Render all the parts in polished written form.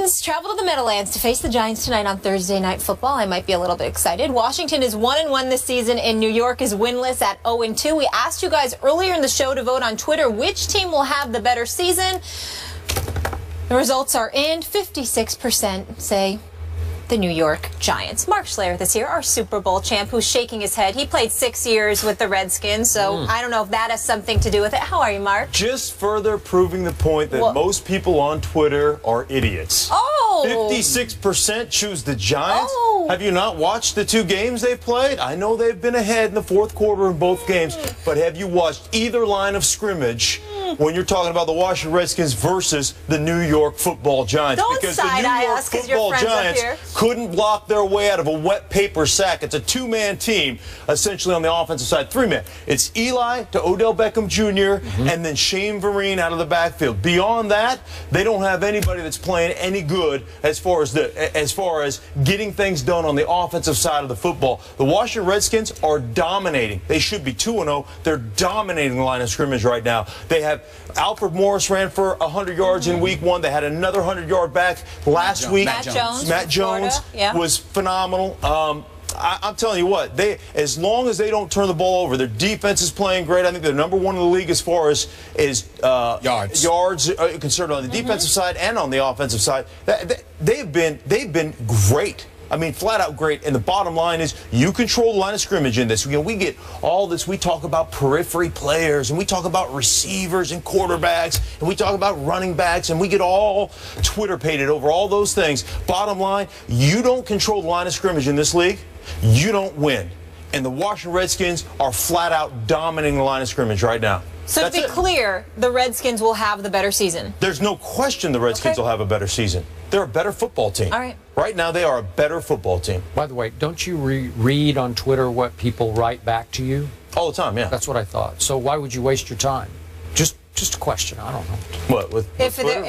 Redskins travel to the Meadowlands to face the Giants tonight on Thursday Night Football. I might be a little bit excited. Washington is 1-1 this season, and New York is winless at 0-2. We asked you guys earlier in the show to vote on Twitter which team will have the better season. The results are in. 56% say the New York Giants. Mark Schler this year, our Super Bowl champ, who's shaking his head. He played 6 years with the Redskins, so I don't know if that has something to do with it. How are you, Mark? Just further proving the point that most people on Twitter are idiots. 56% choose the Giants. Have you not watched the 2 games they've played? I know they've been ahead in the fourth quarter in both games, but have you watched either line of scrimmage when you're talking about the Washington Redskins versus the New York Football Giants? Don't because the New side-eye York us because Football your friends Giants up here couldn't block their way out of a wet paper sack. It's a 2-man team, essentially, on the offensive side. 3-man. It's Eli to Odell Beckham Jr. And then Shane Vereen out of the backfield. Beyond that, they don't have anybody that's playing any good as far as getting things done on the offensive side of the football. The Washington Redskins are dominating. They should be 2-0. They're dominating the line of scrimmage right now. They have Alfred Morris ran for 100 yards in week 1. They had another 100-yard back last week. Matt Jones was phenomenal. I'm telling you what, as long as they don't turn the ball over, their defense is playing great. I think they're #1 in the league as far as yards concerned on the defensive side and on the offensive side. They've been great. I mean, flat out great. And the bottom line is you control the line of scrimmage in this. We get all this. We talk about periphery players, and we talk about receivers and quarterbacks, and we talk about running backs, and we get all Twitter-pated over all those things. Bottom line, you don't control the line of scrimmage in this league, you don't win. And the Washington Redskins are flat out dominating the line of scrimmage right now. So to be clear, the Redskins will have the better season. There's no question the Redskins will have a better season. They're a better football team. All right. Right now, they are a better football team. By the way, don't you read on Twitter what people write back to you? All the time, yeah. That's what I thought. So why would you waste your time? Just a question. I don't know. What, with Twitter?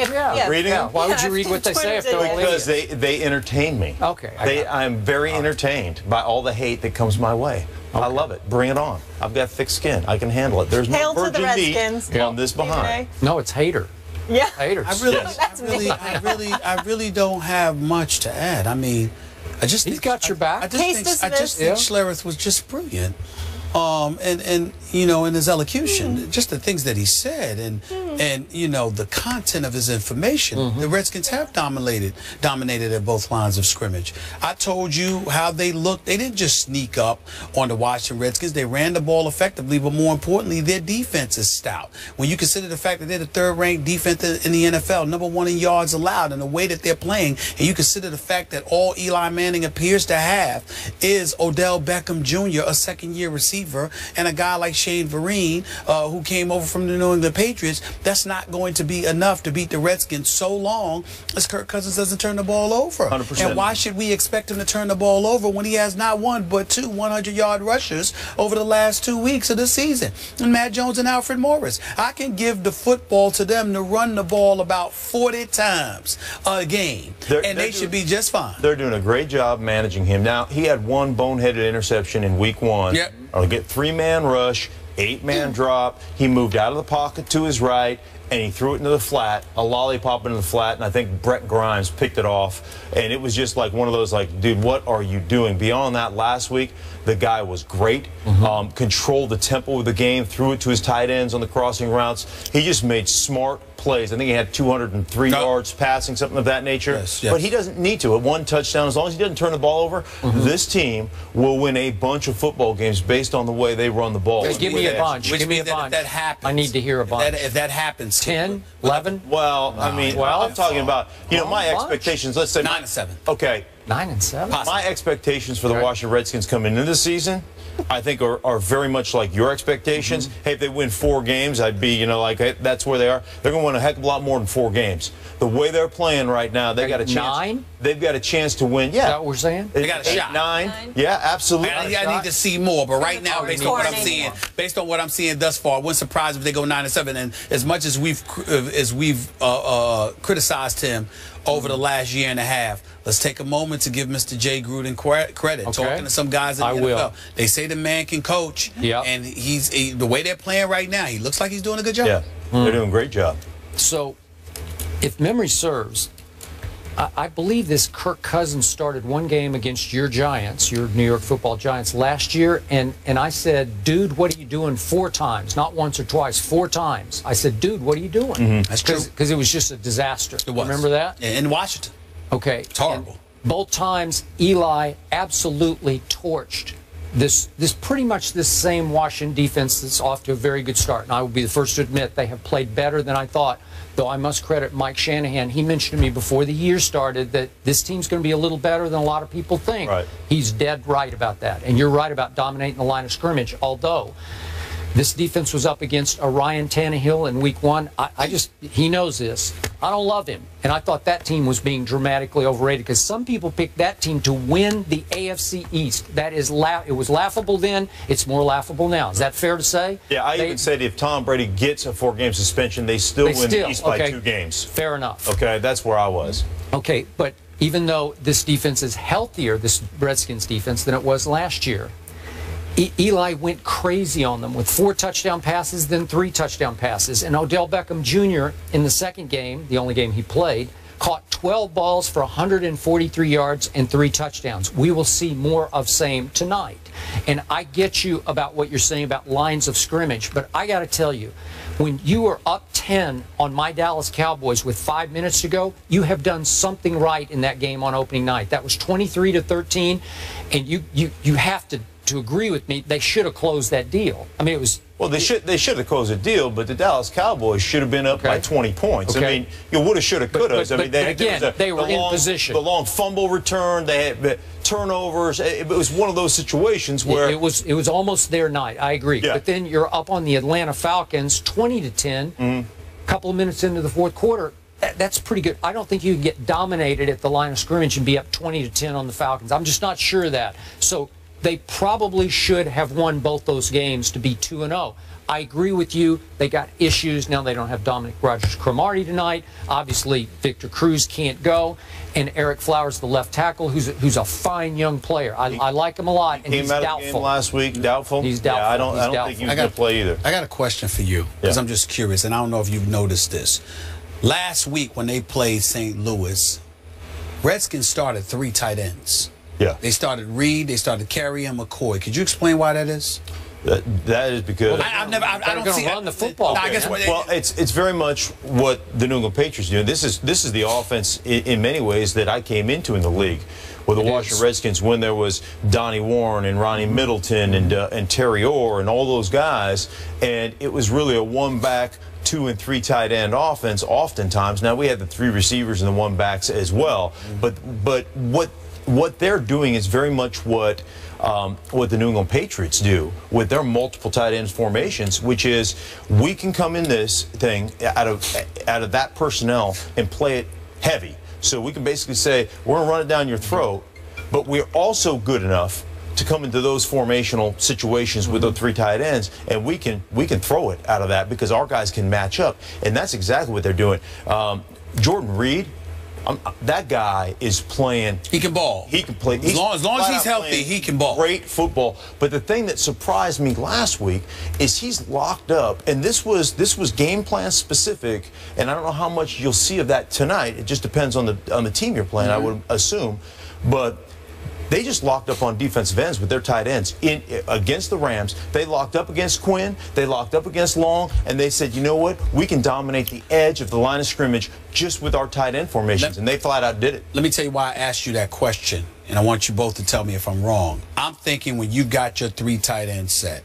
Reading? Yeah. Why would you read what they say if they're Because they entertain me. Okay. I'm very entertained by all the hate that comes my way. I love it. Bring it on. I've got thick skin. I can handle it. There's no virgin meat on this behind. No, it's hater. Yeah. Haters. I really don't have much to add. I mean, He's got your back. I just think Schlereth was just brilliant. And you know, in his elocution, just the things that he said, and you know, the content of his information, the Redskins have dominated at both lines of scrimmage. I told you how they looked. They didn't just sneak up on the Washington Redskins. They ran the ball effectively, but more importantly, their defense is stout. When you consider the fact that they're the 3rd-ranked defense in the NFL, #1 in yards allowed, and the way that they're playing, and you consider the fact that all Eli Manning appears to have is Odell Beckham Jr., a 2nd-year receiver, and a guy like Shane Vereen, who came over from the New England Patriots, that's not going to be enough to beat the Redskins so long as Kirk Cousins doesn't turn the ball over. 100%. And why should we expect him to turn the ball over when he has not one but 2 100-yard rushers over the last 2 weeks of the season? And Matt Jones and Alfred Morris. I can give the football to them to run the ball about 40 times a game, and they should be just fine. They're doing a great job managing him. Now, he had 1 boneheaded interception in week 1. Yep. I'll get 3-man rush, 8-man drop. He moved out of the pocket to his right, and he threw it into the flat, a lollipop into the flat, and I think Brett Grimes picked it off. And it was just like one of those, like, dude, what are you doing? Beyond that, last week, the guy was great, controlled the tempo of the game, threw it to his tight ends on the crossing routes. He just made smart plays. I think he had 203 yards passing, something of that nature. Yes. But he doesn't need to. At 1 touchdown, as long as he doesn't turn the ball over, this team will win a bunch of football games based on the way they run the ball. Give me a bunch. Which Give me means a bunch. that happens. I need to hear a bunch. If that happens, 10, 11? Well, I mean, I'm talking about, you know, my expectations, let's say 9-7. Okay. 9-7? My expectations for the Washington Redskins coming into the season, I think, are very much like your expectations. Hey, if they win 4 games, I'd be, you know, like, hey, that's where they are. They're going to win a heck of a lot more than 4 games. The way they're playing right now, they got a chance. 9? They've got a chance to win. Yeah. Is that what we're saying? They got a shot. 9. Yeah, absolutely. I need to see more, but right now, based on what I'm seeing thus far, I wouldn't surprise if they go 9-7. And as much as we've criticized him over the last year and a half, let's take a moment to give Mr. Jay Gruden credit. Talking to some guys in the NFL, they say the man can coach, and the way they're playing right now, he looks like he's doing a good job. Yeah, they're doing a great job. So, if memory serves, I believe this Kirk Cousins started one game against your Giants, your New York Football Giants, last year, and I said, dude, what are you doing 4 times? Not once or twice, 4 times. I said, dude, what are you doing? That's true. Because it was just a disaster. It was. Remember that? In Washington. Okay. It's horrible. And both times, Eli absolutely torched this pretty much this same Washington defense that's off to a very good start. And I will be the first to admit they have played better than I thought, though I must credit Mike Shanahan. He mentioned to me before the year started that this team's going to be a little better than a lot of people think. Right. He's dead right about that. And you're right about dominating the line of scrimmage, although this defense was up against a Ryan Tannehill in week 1. He knows this. I don't love him. And I thought that team was being dramatically overrated because some people picked that team to win the AFC East. That is, it was laughable then. It's more laughable now. Is that fair to say? Yeah, I even said if Tom Brady gets a 4-game suspension, they still win the East by 2 games. Fair enough. Okay, that's where I was. Okay, but even though this defense is healthier, this Redskins defense, than it was last year, Eli went crazy on them with 4 touchdown passes, then 3 touchdown passes. And Odell Beckham Jr. in the second game, the only game he played, caught 12 balls for 143 yards and 3 touchdowns. We will see more of same tonight. And I get you about what you're saying about lines of scrimmage, but I got to tell you, when you were up 10 on my Dallas Cowboys with 5 minutes to go, you have done something right in that game on opening night. That was 23-13, and you have to agree with me, they should have closed that deal. I mean, it was... Well, they should have closed the deal, but the Dallas Cowboys should have been up by 20 points. Okay. I mean, you would have, should have, could have. I mean, they were in position. The long fumble return, they had turnovers. It was one of those situations where it was almost their night. I agree. Yeah. But then you're up on the Atlanta Falcons, 20-10. A couple of minutes into the fourth quarter. That's pretty good. I don't think you can get dominated at the line of scrimmage and be up 20-10 on the Falcons. I'm just not sure of that. So they probably should have won both those games to be 2-0. I agree with you. They got issues. Now they don't have Dominic Rodgers-Cromartie tonight. Obviously, Victor Cruz can't go. And Eric Flowers, the left tackle, who's a fine young player. I like him a lot, and he's doubtful. Came out of the game last week, doubtful? He's doubtful. Yeah, I don't think he's going to play either. I got a question for you, because I'm just curious, and I don't know if you've noticed this. Last week when they played St. Louis, Redskins started 3 tight ends. Yeah. They started Reed, they started Carey and McCoy. Could you explain why that is? That is because I don't see run the football. I guess well, it's very much what the New England Patriots do. This is the offense in many ways that I came into in the league. With the Washington Redskins, when there was Donnie Warren and Ronnie Middleton and Terry Orr and all those guys, and it was really a 1-back, 2 and 3 tight end offense. Oftentimes, now we had the 3 receivers and the 1-backs as well. But what they're doing is very much what the New England Patriots do with their multiple tight ends formations, which is we can come in this thing out of that personnel and play it heavy. So we can basically say we're going to run it down your throat, but we're also good enough to come into those formational situations with the 3 tight ends, and we can throw it out of that because our guys can match up, and that's exactly what they're doing. Jordan Reed. That guy is playing. He can ball. He can play. As long as he's healthy, he can ball. Great football. But the thing that surprised me last week is he's locked up, and this was game plan specific. And I don't know how much you'll see of that tonight. It just depends on the team you're playing, I would assume. But they just locked up on defensive ends with their tight ends. Against the Rams, they locked up against Quinn, they locked up against Long, and they said, you know what, we can dominate the edge of the line of scrimmage just with our tight end formations, and they flat out did it. Let me tell you why I asked you that question, and I want you both to tell me if I'm wrong. I'm thinking when you got your 3 tight end set,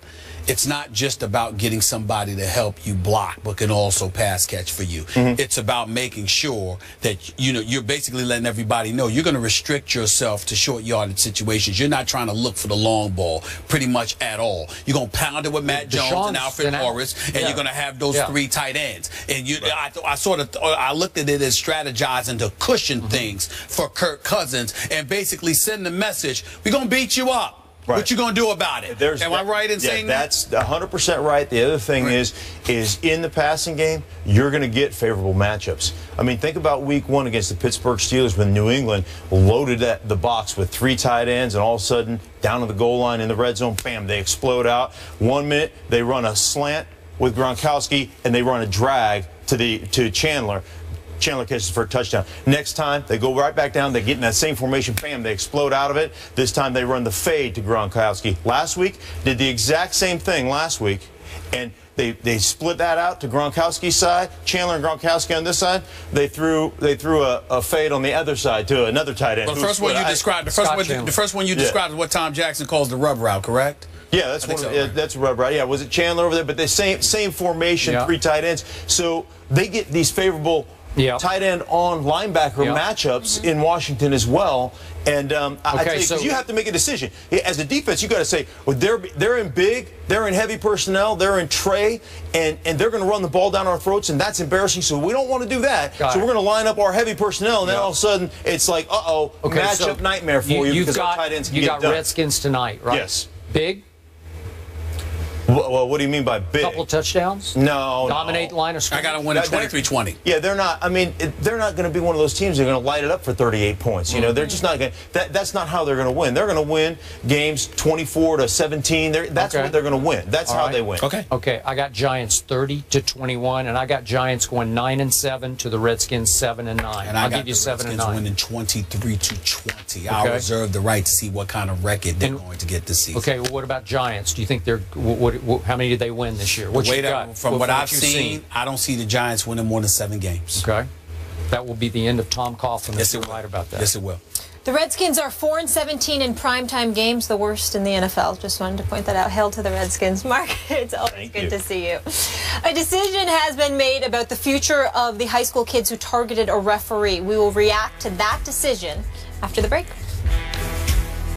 it's not just about getting somebody to help you block, but can also pass catch for you. It's about making sure that you're basically letting everybody know you're going to restrict yourself to short yardage situations. You're not trying to look for the long ball pretty much at all. You're going to pound it with Matt Jones and Alfred Morris, and you're going to have those 3 tight ends. And I looked at it as strategizing to cushion things for Kirk Cousins and basically send the message: we're going to beat you up. Right. What you going to do about it? Am I right in saying that? That's 100% right. The other thing is in the passing game, you're going to get favorable matchups. I mean, think about week 1 against the Pittsburgh Steelers when New England loaded the box with 3 tight ends, and all of a sudden, down to the goal line in the red zone, bam, they explode out. 1 minute, they run a slant with Gronkowski, and they run a drag to Chandler. Chandler catches for a touchdown. Next time, they go right back down. They get in that same formation. Bam, they explode out of it. This time, they run the fade to Gronkowski. Last week, did the exact same thing last week, and they split that out to Gronkowski's side. Chandler and Gronkowski on this side. They threw a fade on the other side to another tight end. Well, the first one you described, the first one you described is what Tom Jackson calls the rub route, correct? Yeah, that's a rub route. Yeah, was it Chandler over there? But the same formation, 3 tight ends. So they get these favorable tight end on linebacker matchups in Washington as well. And I tell you, because you have to make a decision. As a defense, you got to say, well, they're in big, they're in heavy personnel, they're in Trey, and they're going to run the ball down our throats, and that's embarrassing. So we don't want to do that. So we're going to line up our heavy personnel, and then all of a sudden it's like, matchup nightmare for you because our tight ends can get done. You got Redskins tonight, right? Yes. Big. Well, what do you mean by big? Couple touchdowns? No. Dominate the line of scrimmage? I got to win at 23-20. Yeah, they're not. I mean, they're not going to be one of those teams that are going to light it up for 38 points. You know, they're just not going to. That's not how they're going to win. They're going to win games 24-17. That's what they're going to win. That's how they win. Okay. I got Giants 30-21, and I got Giants going 9-7 to the Redskins 7-9. And I'll give you 7-9. Winning 23-20. I'll reserve the right to see what kind of record they're going to get this season. Okay. Well, what about Giants? Do you think they're how many did they win this year? What you got? From what I've seen, I don't see the Giants winning more than 7 games. Okay. That will be the end of Tom Coughlin. Yes, it will. Right about that. Yes, it will. The Redskins are 4-17 in primetime games, the worst in the NFL. Just wanted to point that out. Hail to the Redskins. Mark, it's always good to see you. A decision has been made about the future of the high school kids who targeted a referee. We will react to that decision after the break.